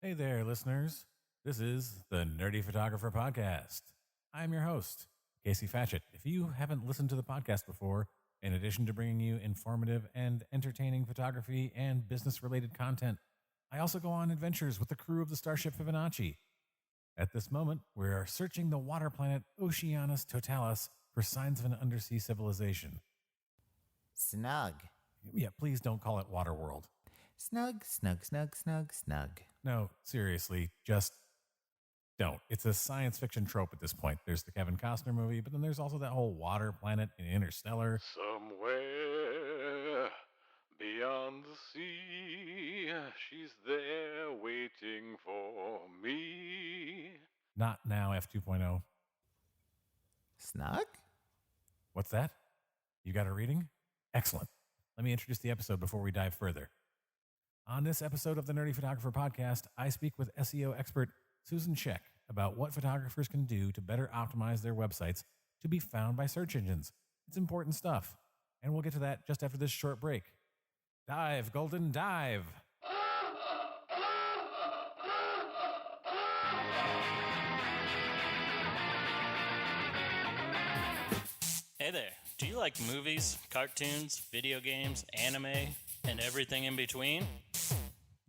Hey there, listeners. This is the Nerdy Photographer Podcast. I'm your host, Casey Fatchett. If you haven't listened to the podcast before, in addition to bringing you informative and entertaining photography and business-related content, I also go on adventures with the crew of the Starship Fibonacci. At this moment, we are searching the water planet Oceanus Totalis for signs of an undersea civilization. Snug. Yeah, please don't call it Waterworld. Snug, snug, snug, snug, snug. No, seriously, just don't. It's a science fiction trope at this point. There's the Kevin Costner movie, but then there's also that whole water planet in Interstellar. Somewhere beyond the sea, she's there waiting for me. Not now, F2.0. Snug? What's that? You got a reading? Excellent. Let me introduce the episode before we dive further. On this episode of the Nerdy Photographer Podcast, I speak with SEO expert Susan Scheck about what photographers can do to better optimize their websites to be found by search engines. It's important stuff, and we'll get to that just after this short break. Dive, Golden, dive! Hey there, do you like movies, cartoons, video games, anime, and everything in between?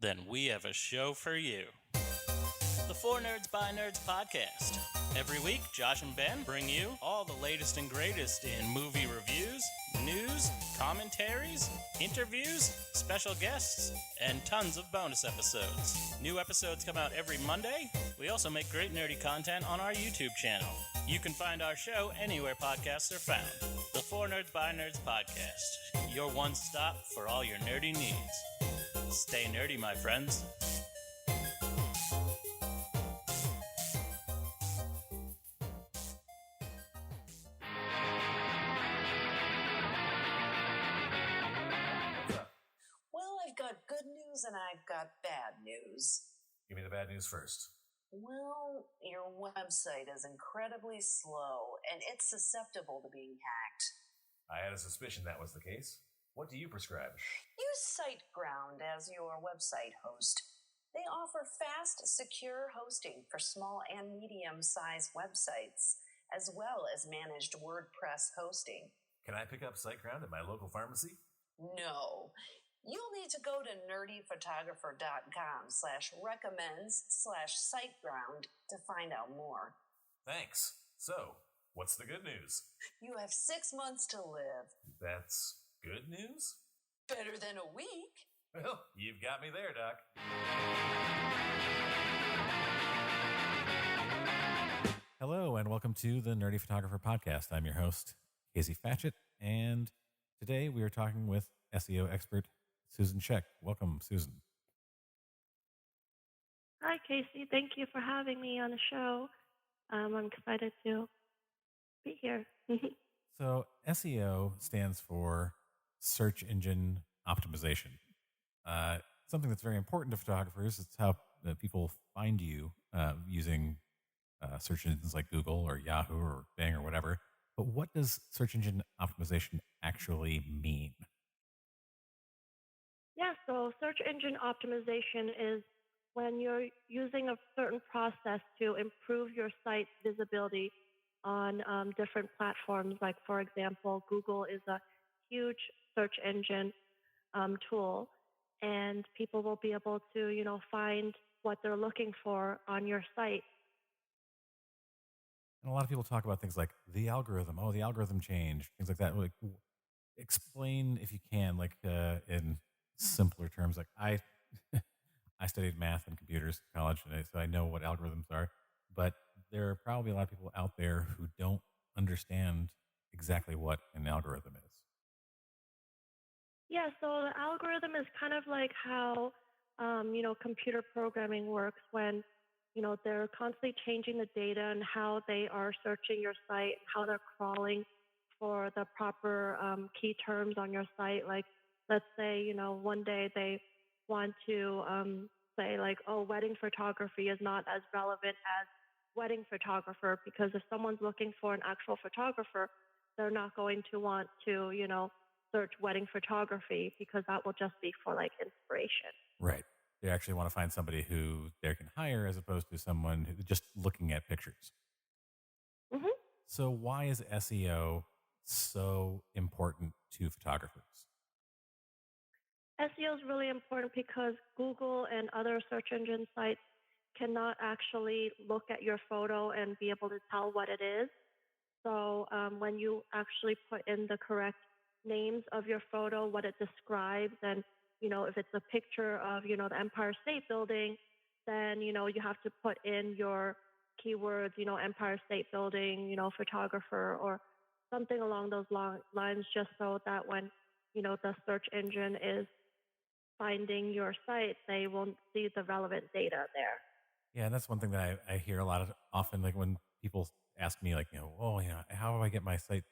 Then we have a show for you. The For Nerds by Nerds podcast. Every week, Josh and Ben bring you all the latest and greatest in movie reviews, news, commentaries, interviews, special guests, and tons of bonus episodes. New episodes come out every Monday. We also make great nerdy content on our YouTube channel. You can find our show anywhere podcasts are found. The For Nerds by Nerds podcast. Your one stop for all your nerdy needs. Stay nerdy, my friends. Well, I've got good news and I've got bad news. Give me the bad news first. Well, your website is incredibly slow and it's susceptible to being hacked. I had a suspicion that was the case. What do you prescribe? Use SiteGround as your website host. They offer fast, secure hosting for small and medium-sized websites, as well as managed WordPress hosting. Can I pick up SiteGround at my local pharmacy? No. You'll need to go to nerdyphotographer.com/recommends/siteground to find out more. Thanks. So, what's the good news? You have 6 months to live. That's good news? Better than a week. Well, you've got me there, Doc. Hello, and welcome to the Nerdy Photographer Podcast. I'm your host, Casey Fatchett, and today we are talking with SEO expert Susan Scheck. Welcome, Susan. Hi, Casey. Thank you for having me on the show. I'm excited to be here. So, SEO stands for Search Engine Optimization. Something that's very important to photographers. It's how people find you using search engines like Google or Yahoo or Bing or whatever. But what does search engine optimization actually mean? Yeah, so search engine optimization is when you're using a certain process to improve your site's visibility on different platforms. Like, for example, Google is a huge search engine tool, and people will be able to, find what they're looking for on your site. And a lot of people talk about things like the algorithm. Oh, the algorithm changed. Things like that. Like, explain if you can, like in simpler terms. Like I studied math and computers in college, and so I know what algorithms are. But there are probably a lot of people out there who don't understand exactly what an algorithm is. Yeah, so the algorithm is kind of like how, computer programming works when, they're constantly changing the data and how they are searching your site, how they're crawling for the proper key terms on your site. Like, let's say, one day they want to say like, oh, wedding photography is not as relevant as wedding photographer, because if someone's looking for an actual photographer, they're not going to want to, search wedding photography, because that will just be for like inspiration. Right. they actually want to find somebody who they can hire as opposed to someone who just looking at pictures. Hmm. So why is SEO so important to photographers? SEO is really important because Google and other search engine sites cannot actually look at your photo and be able to tell what it is. So when you actually put in the correct names of your photo, what it describes, and if it's a picture of the Empire State Building, then you have to put in your keywords, Empire State Building, photographer, or something along those lines, just so that when the search engine is finding your site, they won't see the relevant data there. Yeah, and that's one thing that I hear a lot of often, like when people ask me, like, oh, how do I get my site,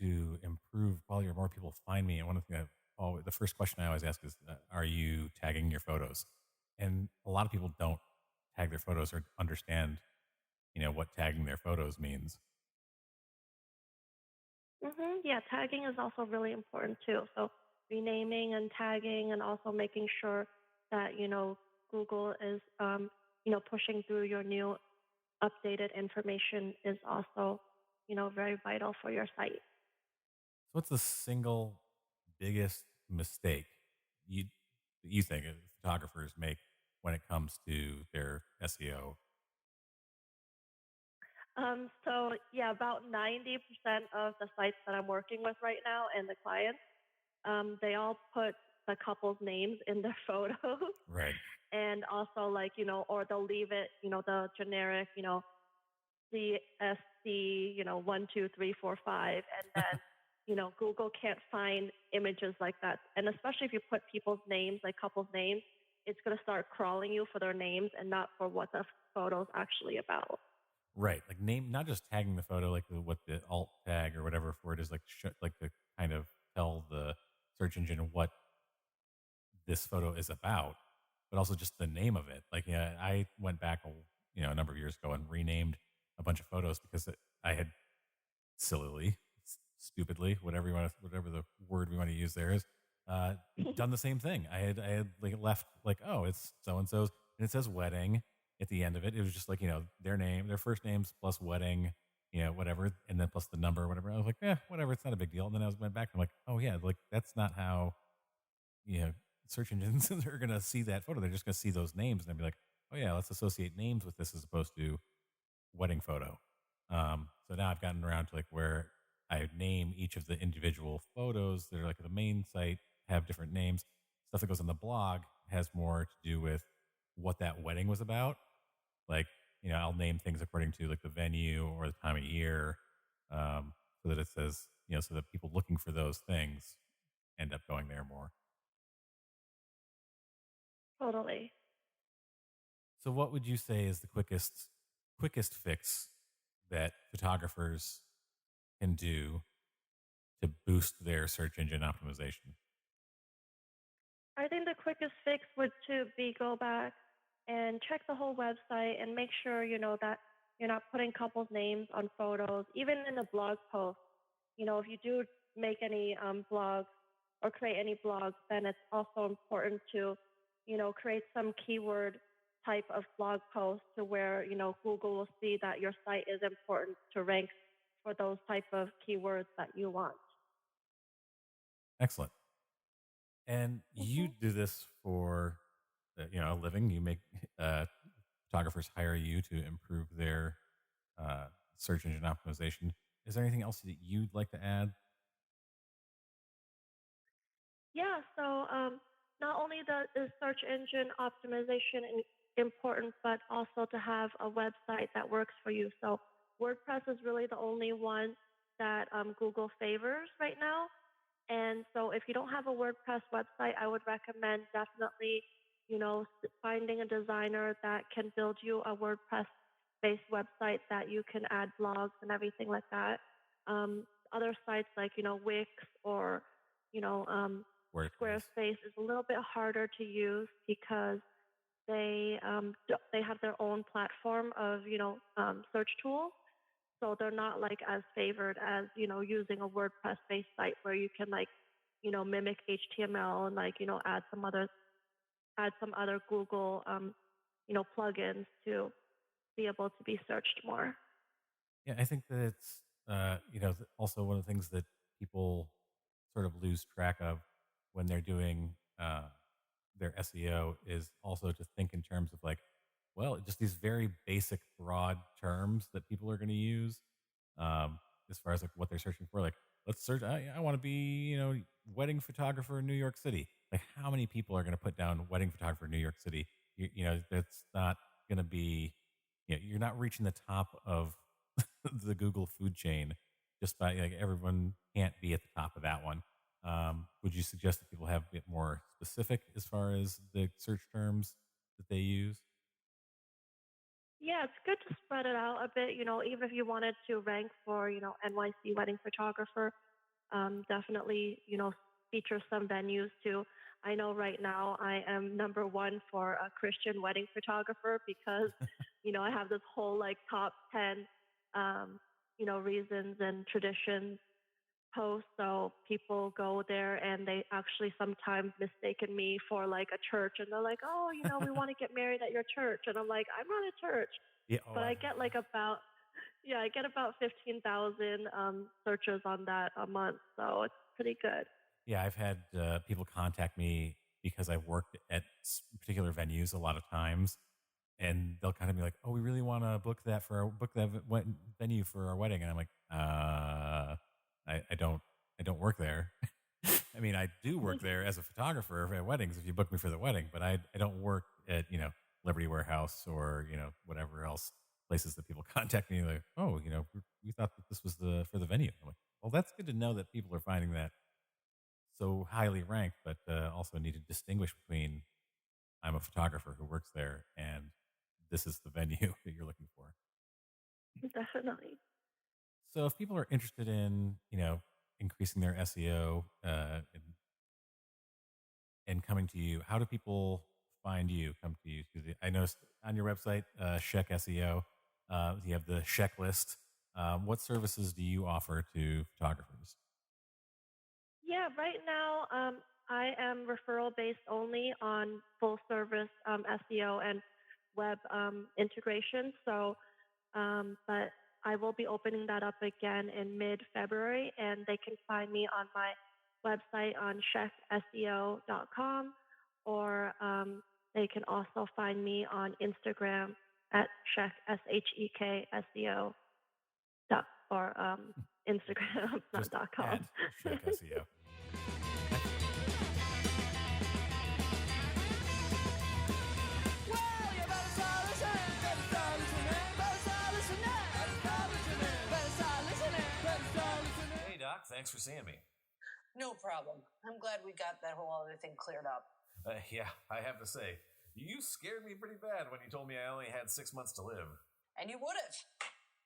to improve quality or more people find me? And one of the things the first question I always ask is, are you tagging your photos? And a lot of people don't tag their photos or understand, what tagging their photos means. Yeah, tagging is also really important too. So renaming and tagging, and also making sure that Google is pushing through your new updated information is also very vital for your site. So what's the single biggest mistake you you think photographers make when it comes to their SEO? So yeah, about 90% of the sites that I'm working with right now and the clients, they all put the couple's names in their photos. Right. And also, like, or they'll leave it, the generic, CSC, 1, 2, 3, 4, 5, and then, Google can't find images like that. And especially if you put people's names, like couples' names, it's going to start crawling you for their names and not for what the photo's actually about. Right, like name, not just tagging the photo, like what the alt tag or whatever for it is, like like to kind of tell the search engine what this photo is about, but also just the name of it. Like, yeah, I went back, a number of years ago and renamed a bunch of photos because I had sillily, stupidly, whatever the word we want to use there is, uh, done the same thing. I had like left like, oh, it's so and so's, and it says wedding at the end of it. It was just like their name, their first names plus wedding, whatever, and then plus the number, whatever. I was like, yeah, whatever, it's not a big deal. And then went back and I'm like, oh yeah, like that's not how you know search engines are gonna see that photo. They're just gonna see those names and they'll be like, oh yeah, let's associate names with this as opposed to wedding photo. So now I've gotten around to like where I name each of the individual photos that are like the main site have different names. Stuff that goes on the blog has more to do with what that wedding was about. Like, I'll name things according to like the venue or the time of year, so that it says, so that people looking for those things end up going there more. Totally. So what would you say is the quickest fix that photographers can do to boost their search engine optimization? I think the quickest fix would to be go back and check the whole website and make sure that you're not putting couples' names on photos, even in a blog post. If you do make any blogs or create any blogs, then it's also important to create some keyword type of blog post to where Google will see that your site is important to rank for those type of keywords that you want. Excellent. And you Hmm. do this for a living. You make uh, photographers hire you to improve their uh, search engine optimization. Is there anything else that you'd like to add? Yeah, so not only is search engine optimization important, but also to have a website that works for you. So WordPress is really the only one that Google favors right now. And so if you don't have a WordPress website, I would recommend definitely, finding a designer that can build you a WordPress based website that you can add blogs and everything like that. Other sites like, Wix or, you know, um, Squarespace. Squarespace is a little bit harder to use because they have their own platform of, search tools. So they're not like as favored as, using a WordPress based site where you can like, mimic HTML and like, add some other add some other Google, plugins to be able to be searched more. Yeah, I think that it's also one of the things that people sort of lose track of when they're doing their SEO is also to think in terms of like, well, just these very basic, broad terms that people are going to use as far as like what they're searching for. Like, let's search. I want to be, wedding photographer in New York City. Like, how many people are going to put down wedding photographer in New York City? That's not going to be. You're not reaching the top of the Google food chain just by like everyone can't be at the top of that one. Would you suggest that people have a bit more specific as far as the search terms that they use? Yeah, it's good to spread it out a bit. Even if you wanted to rank for, NYC wedding photographer, definitely, feature some venues too. I know right now I am number one for a Christian wedding photographer because, I have this whole like top 10, reasons and traditions post. So people go there and they actually sometimes mistaken me for like a church, and they're like, oh, we want to get married at your church. And I'm like, I'm not a church. Yeah, But I get like I get about 15,000 searches on that a month. So it's pretty good. Yeah, I've had people contact me because I've worked at particular venues a lot of times, and they'll kind of be like, "Oh, we really want to book that venue for our wedding," and I'm like, I don't work there. I mean, I do work there as a photographer at weddings if you book me for the wedding, but I don't work at Liberty Warehouse or whatever else places that people contact me like, oh, we thought that this was for the venue. I'm like, well, that's good to know that people are finding that so highly ranked, but also need to distinguish between I'm a photographer who works there and this is the venue that you're looking for. Definitely. So if people are interested in, increasing their SEO and coming to you, how do people find you, come to you? I noticed on your website, Sheck SEO, you have the Sheck list. What services do you offer to photographers? Yeah, right now I am referral based only on full service SEO and web integration. So, but I will be opening that up again in mid-February, and they can find me on my website on sheckseo.com, or they can also find me on Instagram at Sheck, SHEK SEO, or Instagram, not Just .com. at Sheck SEO. Hey, Doc, thanks for seeing me. No problem. I'm glad we got that whole other thing cleared up. Yeah, I have to say, you scared me pretty bad when you told me I only had 6 months to live. And you would have.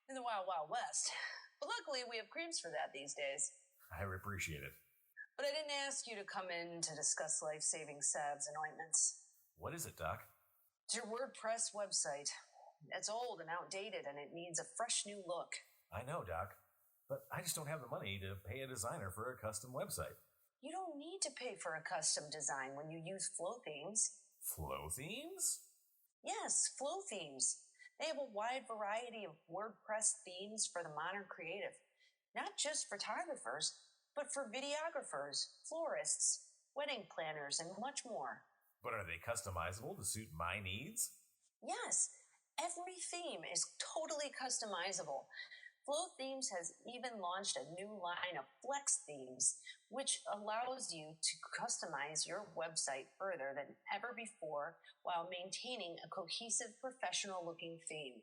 In the Wild Wild West. But luckily, we have creams for that these days. I appreciate it. But I didn't ask you to come in to discuss life-saving salves and ointments. What is it, Doc? It's your WordPress website. It's old and outdated, and it needs a fresh new look. I know, Doc, but I just don't have the money to pay a designer for a custom website. You don't need to pay for a custom design when you use Flow Themes. Flow themes? Yes, Flow Themes. They have a wide variety of WordPress themes for the modern creative. Not just photographers, but for videographers, florists, wedding planners, and much more. But are they customizable to suit my needs? Yes, every theme is totally customizable. Flow Themes has even launched a new line of Flex Themes, which allows you to customize your website further than ever before while maintaining a cohesive, professional-looking theme.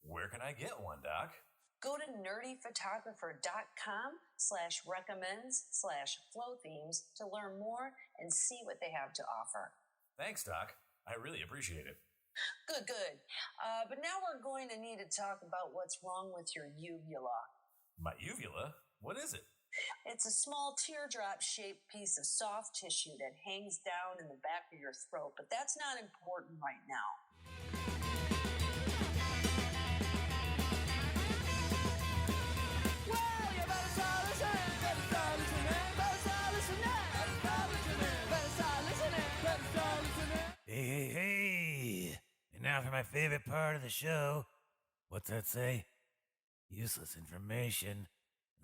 Where can I get one, Doc? Go to nerdyphotographer.com/recommends/flow themes to learn more and see what they have to offer. Thanks, Doc. I really appreciate it. Good. But now we're going to need to talk about what's wrong with your uvula. My uvula? What is it? It's a small teardrop-shaped piece of soft tissue that hangs down in the back of your throat, but that's not important right now. my favorite part of the show. What's that say? Useless information.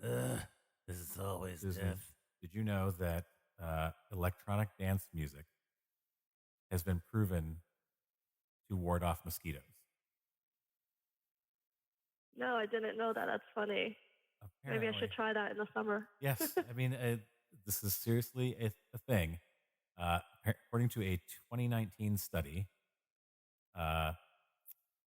This is always Susan, death. did you know that electronic dance music has been proven to ward off mosquitoes? No, I didn't know that. That's funny. Maybe I should try that in the summer. Yes, I mean, this is seriously a thing. According to a 2019 study,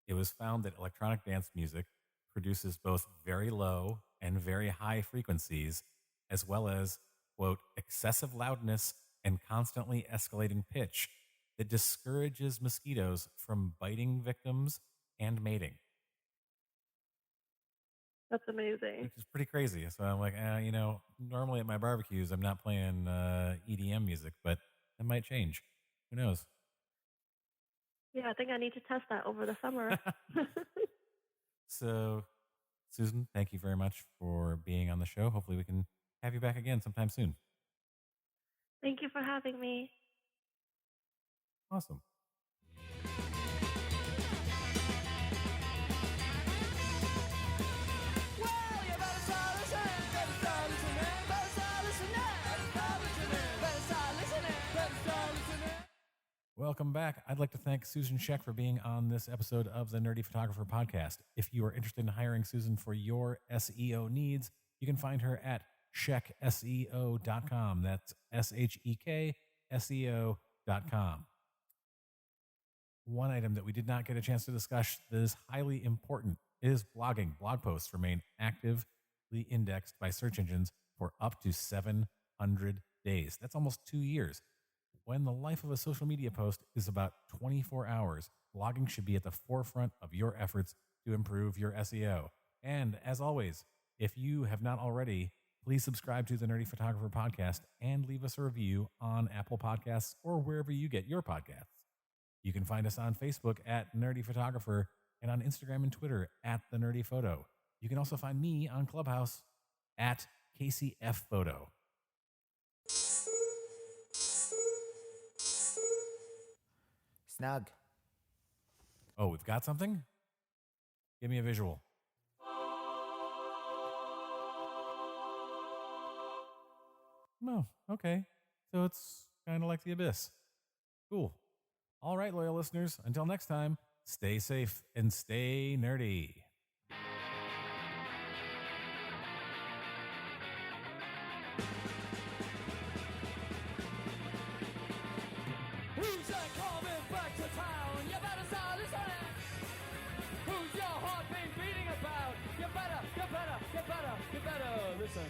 it was found that electronic dance music produces both very low and very high frequencies, as well as, quote, excessive loudness and constantly escalating pitch that discourages mosquitoes from biting victims and mating. That's amazing. Which is pretty crazy. So I'm like, normally at my barbecues, I'm not playing EDM music, but that might change. Who knows? Yeah, I think I need to test that over the summer. So, Susan, thank you very much for being on the show. Hopefully we can have you back again sometime soon. Thank you for having me. Awesome. Welcome back. I'd like to thank Susan Scheck for being on this episode of the Nerdy Photographer Podcast. If you are interested in hiring Susan for your SEO needs, you can find her at SheckSEO.com. That's SHEK SEO.com. One item that we did not get a chance to discuss that is highly important is blogging. Blog posts remain actively indexed by search engines for up to 700 days. That's almost 2 years. When the life of a social media post is about 24 hours, blogging should be at the forefront of your efforts to improve your SEO. And as always, if you have not already, please subscribe to the Nerdy Photographer Podcast and leave us a review on Apple Podcasts or wherever you get your podcasts. You can find us on Facebook at Nerdy Photographer and on Instagram and Twitter at The Nerdy Photo. You can also find me on Clubhouse at Casey F. Photo. Snug. Oh, we've got something? Give me a visual. Oh, okay. So it's kind of like the abyss. Cool. All right, loyal listeners. Until next time, stay safe and stay nerdy. Who's that coming back to town? You better start listening. Who's your heart been beating about? You better listen.